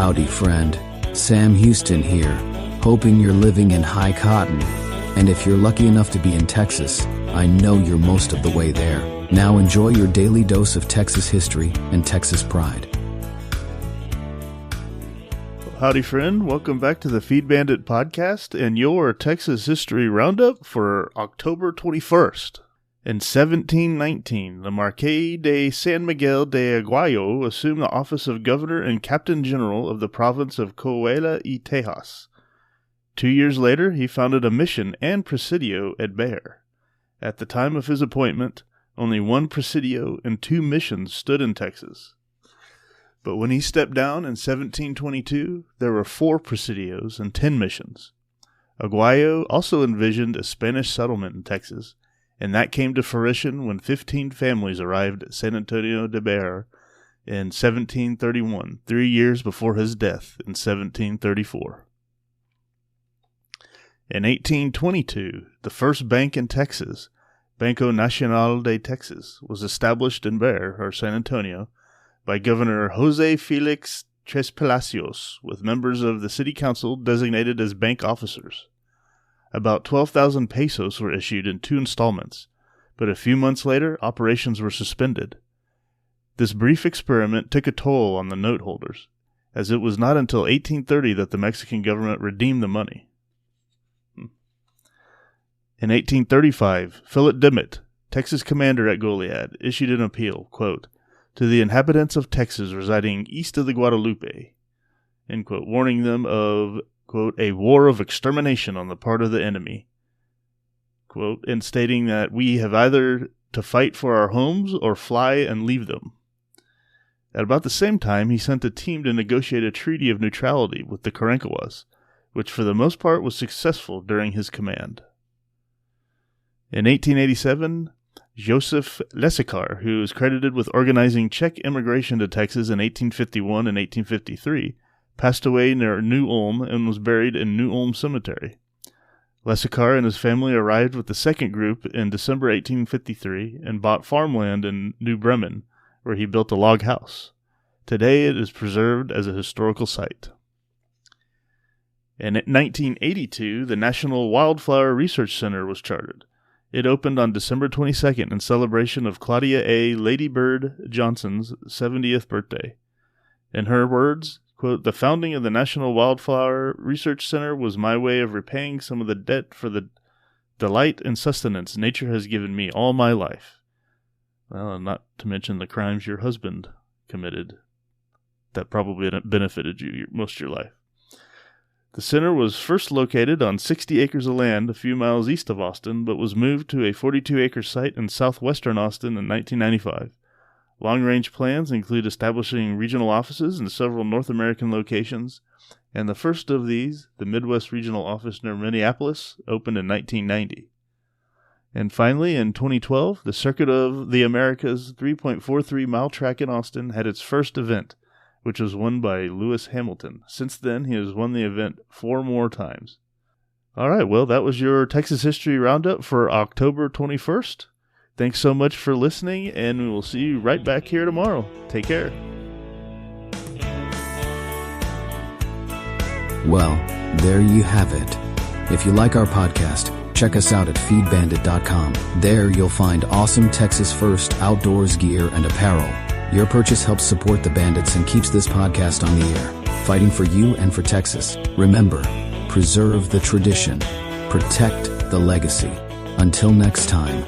Howdy, friend. Sam Houston here, hoping you're living in high cotton. And if you're lucky enough to be in Texas, I know you're most of the way there. Now enjoy your daily dose of Texas history and Texas pride. Howdy, friend. Welcome back to the Feed Bandit podcast and your Texas History Roundup for October 21st. In 1719, the Marquis de San Miguel de Aguayo assumed the office of Governor and Captain General of the province of Coahuila y Tejas. 2 years later, he founded a mission and presidio at Bexar. At the time of his appointment, only one presidio and 2 missions stood in Texas. But when he stepped down in 1722, there were 4 presidios and 10 missions. Aguayo also envisioned a Spanish settlement in Texas, and that came to fruition when 15 families arrived at San Antonio de Bexar in 1731, 3 years before his death in 1734. In 1822, the first bank in Texas, Banco Nacional de Texas, was established in Bexar, or San Antonio, by Governor Jose Felix Tres Palacios, with members of the city council designated as bank officers. About 12,000 pesos were issued in 2 installments, but a few months later, operations were suspended. This brief experiment took a toll on the note holders, as it was not until 1830 that the Mexican government redeemed the money. In 1835, Philip Dimmitt, Texas commander at Goliad, issued an appeal, quote, to the inhabitants of Texas residing east of the Guadalupe, end quote, warning them of, quote, a war of extermination on the part of the enemy, quote, and stating that we have either to fight for our homes or fly and leave them. At about the same time, he sent a team to negotiate a treaty of neutrality with the Karankawas, which for the most part was successful during his command. In 1887, Joseph Lesecar, who is credited with organizing Czech immigration to Texas in 1851 and 1853, passed away near New Ulm and was buried in New Ulm Cemetery. Lesecar and his family arrived with the second group in December 1853 and bought farmland in New Bremen, where he built a log house. Today it is preserved as a historical site. In 1982, the National Wildflower Research Center was chartered. It opened on December 22nd in celebration of Claudia A. Lady Bird Johnson's 70th birthday. In her words, quote, the founding of the National Wildflower Research Center was my way of repaying some of the debt for the delight and sustenance nature has given me all my life. Well, not to mention the crimes your husband committed that probably benefited you most of your life. The center was first located on 60 acres of land a few miles east of Austin, but was moved to a 42-acre site in southwestern Austin in 1995. Long-range plans include establishing regional offices in several North American locations, and the first of these, the Midwest Regional Office near Minneapolis, opened in 1990. And finally, in 2012, the Circuit of the Americas 3.43-mile track in Austin had its first event, which was won by Lewis Hamilton. Since then, he has won the event 4 more times. All right, well, that was your Texas History Roundup for October 21st. Thanks so much for listening, and we will see you right back here tomorrow. Take care. Well, there you have it. If you like our podcast, check us out at feedbandit.com. There you'll find awesome Texas First outdoors gear and apparel. Your purchase helps support the Bandits and keeps this podcast on the air, fighting for you and for Texas. Remember, preserve the tradition, protect the legacy. Until next time.